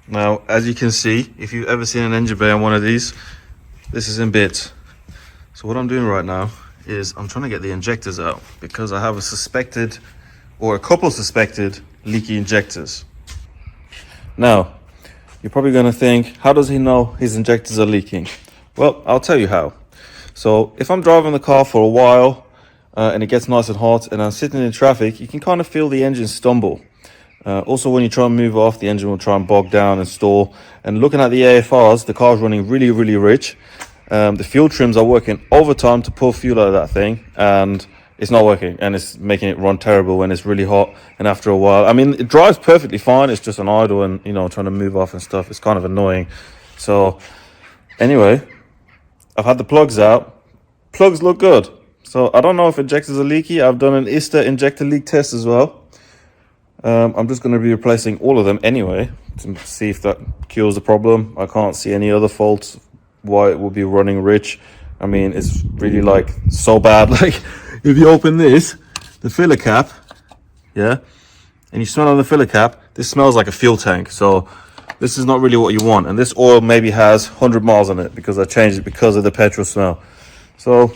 Now, as you can see, if you've ever seen an engine bay on one of these, this is in bits. So what I'm doing right now is I'm trying to get the injectors out because I have a suspected, or a couple suspected, leaky injectors. Now, you're probably going to think, how does he know his injectors are leaking? Well, I'll tell you how. So if I'm driving the car for a while and it gets nice and hot and I'm sitting in traffic, you can kind of feel the engine stumble. Also, when you try and move off, the engine will try and bog down and stall. And looking at the AFRs, the car's running really, really rich. The fuel trims are working overtime to pull fuel out of that thing, and it's not working, and it's making it run terrible when it's really hot. And after a while, I mean, it drives perfectly fine. It's just an idle and, you know, trying to move off and stuff. It's kind of annoying. So anyway, I've had the plugs out. Plugs look good. So I don't know if injectors are leaky. I've done an ISTA injector leak test as well. I'm just going to be replacing all of them anyway to see if that cures the problem. I can't see any other faults why it will be running rich. I mean, it's really like so bad. Like if you open this, the filler cap, yeah, and you smell on the filler cap, this smells like a fuel tank. So this is not really what you want. And this oil maybe has 100 miles on it because I changed it because of the petrol smell. So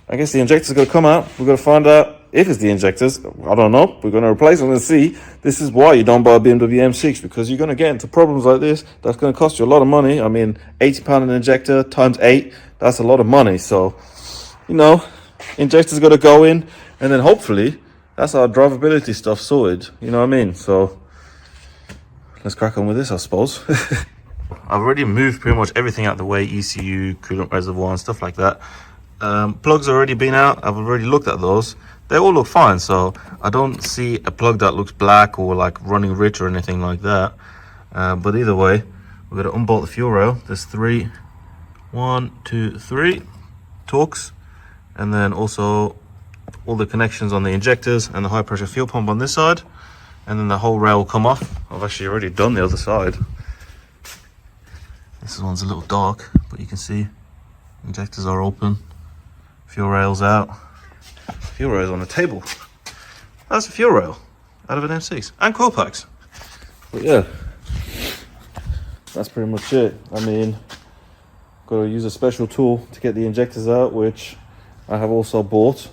I guess the injector's going to come out. We're going to find out if it's the injectors. I don't know. We're going to replace them and see. This is why you don't buy a BMW M6, because you're going to get into problems like this. That's going to cost you a lot of money. I mean, £80 an injector times 8, that's a lot of money. So, you know, injectors got to go in, and then hopefully that's our drivability stuff sorted. You know what I mean? So let's crack on with this, I suppose. I've already moved pretty much everything out the way, ECU, coolant reservoir and stuff like that. Plugs have already been out. I've already looked at those. They all look fine, so I don't see a plug that looks black or like running rich or anything like that. But either way, we're going to unbolt the fuel rail. There's 3 Torx, and then also all the connections on the injectors and the high pressure fuel pump on this side, and then the whole rail will come off. I've actually already done the other side. This one's a little dark, but you can see injectors are open, fuel rails out. Fuel rails on the table. That's a fuel rail out of an M6 and coil packs. But yeah, that's pretty much it. I mean, got to use a special tool to get the injectors out, which I have also bought.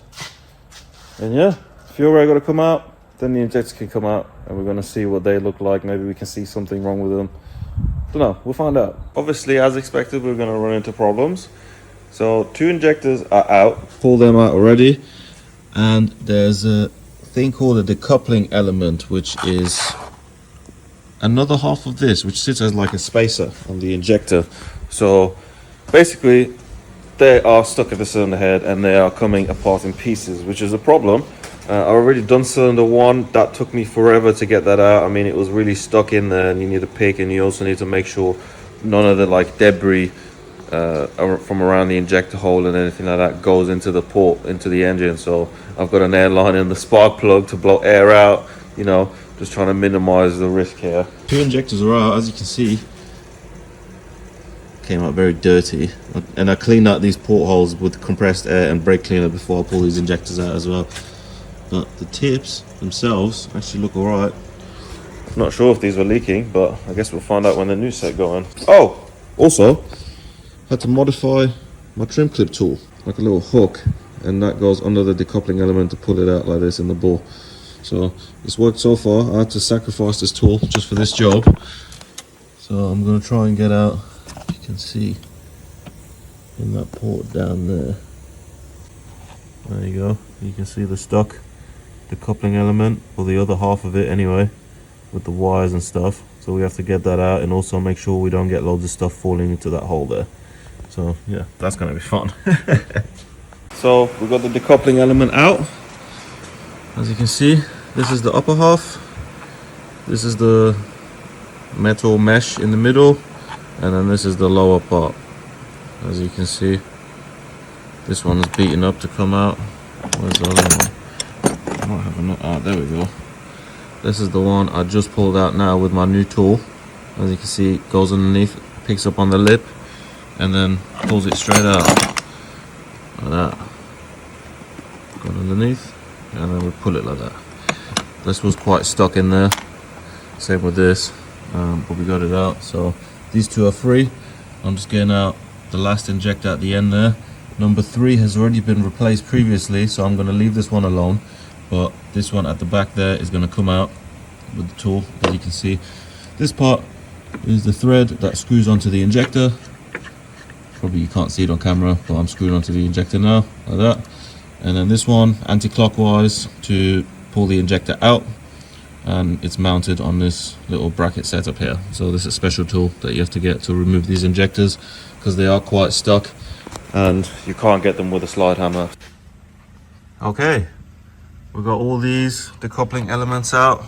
And yeah, fuel rail got to come out, then the injectors can come out, and we're going to see what they look like. Maybe we can see something wrong with them. Don't know, we'll find out. Obviously, as expected, we're going to run into problems. So 2 injectors are out, pull them out already. And there's a thing called a decoupling element, which is another half of this, which sits as like a spacer on the injector. So basically they are stuck at the cylinder head and they are coming apart in pieces, which is a problem. I've already done cylinder 1. That took me forever to get that out. I mean, it was really stuck in there, and you need to pick, and you also need to make sure none of the like debris from around the injector hole and anything like that goes into the port, into the engine. So I've got an air line in the spark plug to blow air out, you know, just trying to minimize the risk here. 2 injectors are out, as you can see. Came out very dirty, and I cleaned out these portholes with compressed air and brake cleaner before I pull these injectors out as well. But the tips themselves actually look alright. Not sure if these were leaking, but I guess we'll find out when the new set go in. Oh, also had to modify my trim clip tool, like a little hook, and that goes under the decoupling element to pull it out like this in the bore. So it's worked so far. I had to sacrifice this tool just for this job. So I'm going to try and get out, you can see, in that port down there. There you go. You can see the stock decoupling element, or the other half of it anyway, with the wires and stuff. So we have to get that out, and also make sure we don't get loads of stuff falling into that hole there. So yeah, that's going to be fun. So we've got the decoupling element out. As you can see, this is the upper half. This is the metal mesh in the middle, and then this is the lower part. As you can see, this one is beaten up to come out. Where's the other one? I might have a nut out. There we go. This is the one I just pulled out now with my new tool. As you can see, it goes underneath, picks up on the lip, and then pulls it straight out like that. Go underneath, and then we pull it like that. This was quite stuck in there. Same with this. but we got it out. So these two are free. I'm just getting out the last injector at the end there. Number 3 has already been replaced previously, so I'm going to leave this one alone, but this one at the back there is going to come out with the tool. As you can see, this part is the thread that screws onto the injector. Probably you can't see it on camera, but I'm screwing onto the injector now, like that. And then this one anti-clockwise to pull the injector out, and it's mounted on this little bracket setup here. So this is a special tool that you have to get to remove these injectors, because they are quite stuck and you can't get them with a slide hammer. Okay, we've got all these decoupling elements out.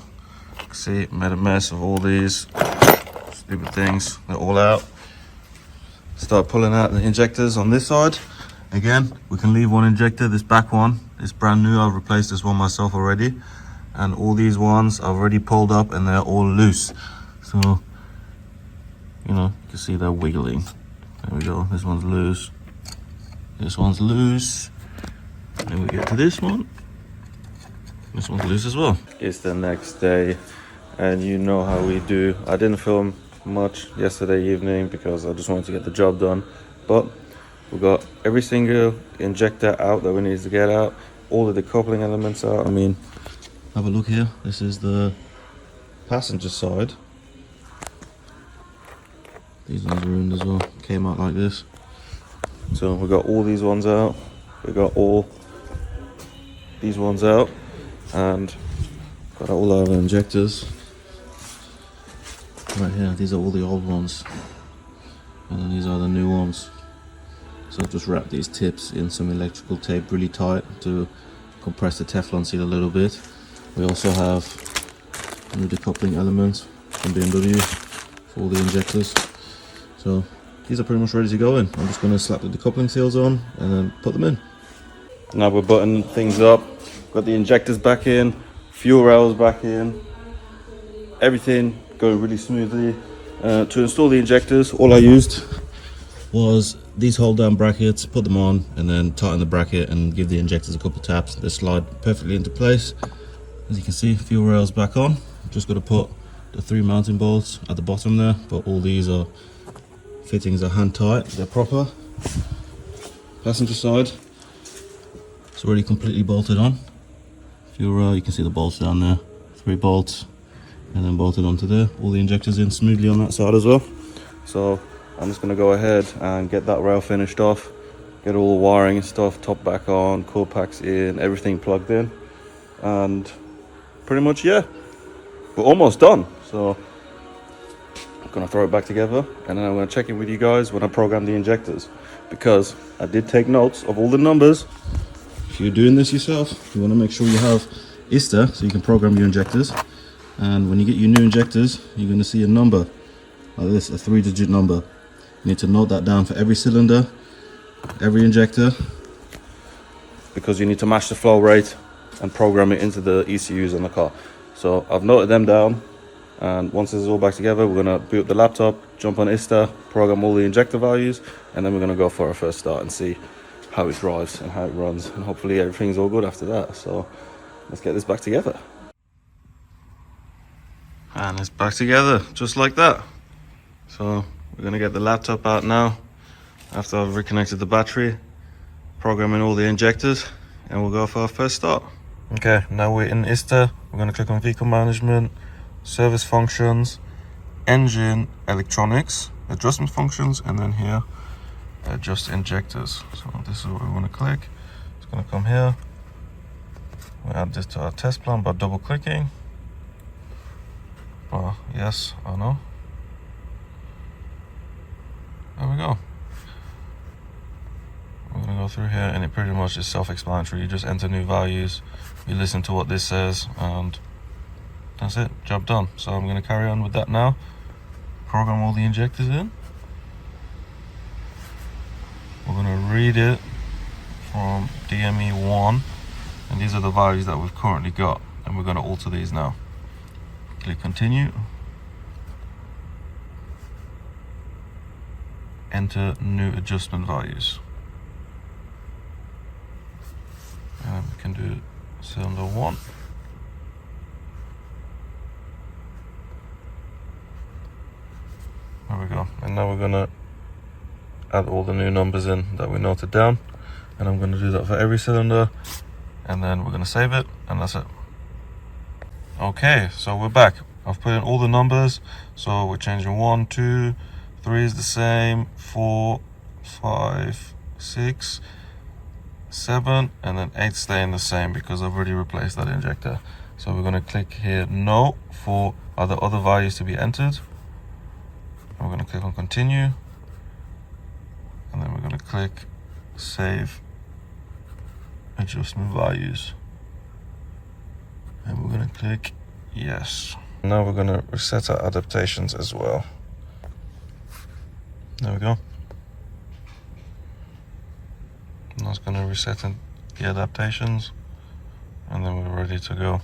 See, made a mess of all these stupid things. They're all out. Start pulling out the injectors on this side. Again, we can leave one injector. This back one is brand new. I've replaced this one myself already, and all these ones I've already pulled up and they're all loose. So, you know, you can see they're wiggling. There we go. This one's loose. This one's loose. Then we get to this one. This one's loose as well. It's the next day, and you know how we do. I didn't film much yesterday evening because I just wanted to get the job done, but we got every single injector out that we need to get out, all the decoupling elements out. I mean, have a look here. This is the passenger side. These ones are ruined as well. Came out like this. So we got all these ones out. We got all these ones out, and got all our injectors. Right here, these are all the old ones, and then these are the new ones. So I've just wrapped these tips in some electrical tape really tight to compress the Teflon seal a little bit. We also have new decoupling elements from BMW for all the injectors. So these are pretty much ready to go in. I'm just going to slap the decoupling seals on and then put them in. Now we're buttoning things up. Got the injectors back in, fuel rails back in, everything going really smoothly. To install the injectors, all I used was these hold down brackets, put them on and then tighten the bracket and give the injectors a couple taps. They slide perfectly into place. As you can see, fuel rails back on. Just got to put the 3 mounting bolts at the bottom there, but all these are fittings are hand tight, they're proper. Passenger side, it's already completely bolted on. Fuel rail, you can see the bolts down there, 3 bolts, and then bolted onto there. All the injectors in smoothly on that side as well. So I'm just going to go ahead and get that rail finished off, get all the wiring and stuff, top back on, coil packs in, everything plugged in, and pretty much, yeah, we're almost done. So I'm going to throw it back together, and then I'm going to check in with you guys when I program the injectors, because I did take notes of all the numbers. If you're doing this yourself, you want to make sure you have ISTA so you can program your injectors. And when you get your new injectors, you're going to see a number like this, a 3-digit number. You need to note that down for every cylinder, every injector, because you need to match the flow rate and program it into the ECUs on the car. So I've noted them down, and once this is all back together, we're going to boot up the laptop, jump on ISTA, program all the injector values, and then we're going to go for our first start and see how it drives and how it runs, and hopefully everything's all good after that. So let's get this back together. And it's back together just like that. So we're going to get the laptop out now after I've reconnected the battery, programming all the injectors, and we'll go for our first start. Okay, now we're in ISTA. We're going to click on vehicle management, service functions, engine electronics, adjustment functions, and then here adjust injectors. So this is what we want to click. It's going to come here. We add this to our test plan by double clicking. Yes, I know. There we go. We're going to go through here, and it pretty much is self-explanatory. You just enter new values, you listen to what this says, and that's it, job done. So I'm going to carry on with that now, program all the injectors in. We're going to read it from DME1, and these are the values that we've currently got, and we're going to alter these now. Click continue. Enter new adjustment values. And we can do cylinder 1. There we go. And now we're gonna add all the new numbers in that we noted down, and I'm gonna do that for every cylinder, and then we're gonna save it, and that's it. Okay, so we're back. I've put in all the numbers, so we're changing 1, 2, 3 is the same, 4, 5, 6, 7, and then 8 staying the same because I've already replaced that injector. So we're going to click here no for other values to be entered. And we're going to click on continue, and then we're going to click save adjustment values, and we're going to click yes. Now we're going to reset our adaptations as well. There we go. And that's going to reset the adaptations, and then we're ready to go.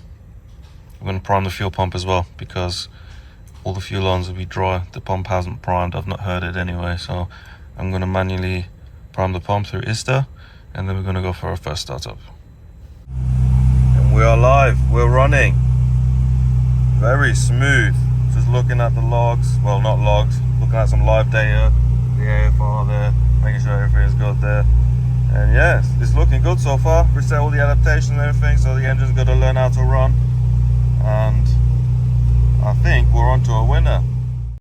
We're going to prime the fuel pump as well because all the fuel lines will be dry. The pump hasn't primed. I've not heard it anyway, so I'm going to manually prime the pump through ISTA, and then we're going to go for our first startup. And we are live. We're running. Very smooth. Just looking at the logs. Well, not logs. Looking at some live data. The AFR there. Making sure everything is good there. And yes, it's looking good so far. Reset all the adaptation and everything, so the engine's got to learn how to run. And I think we're on to a winner.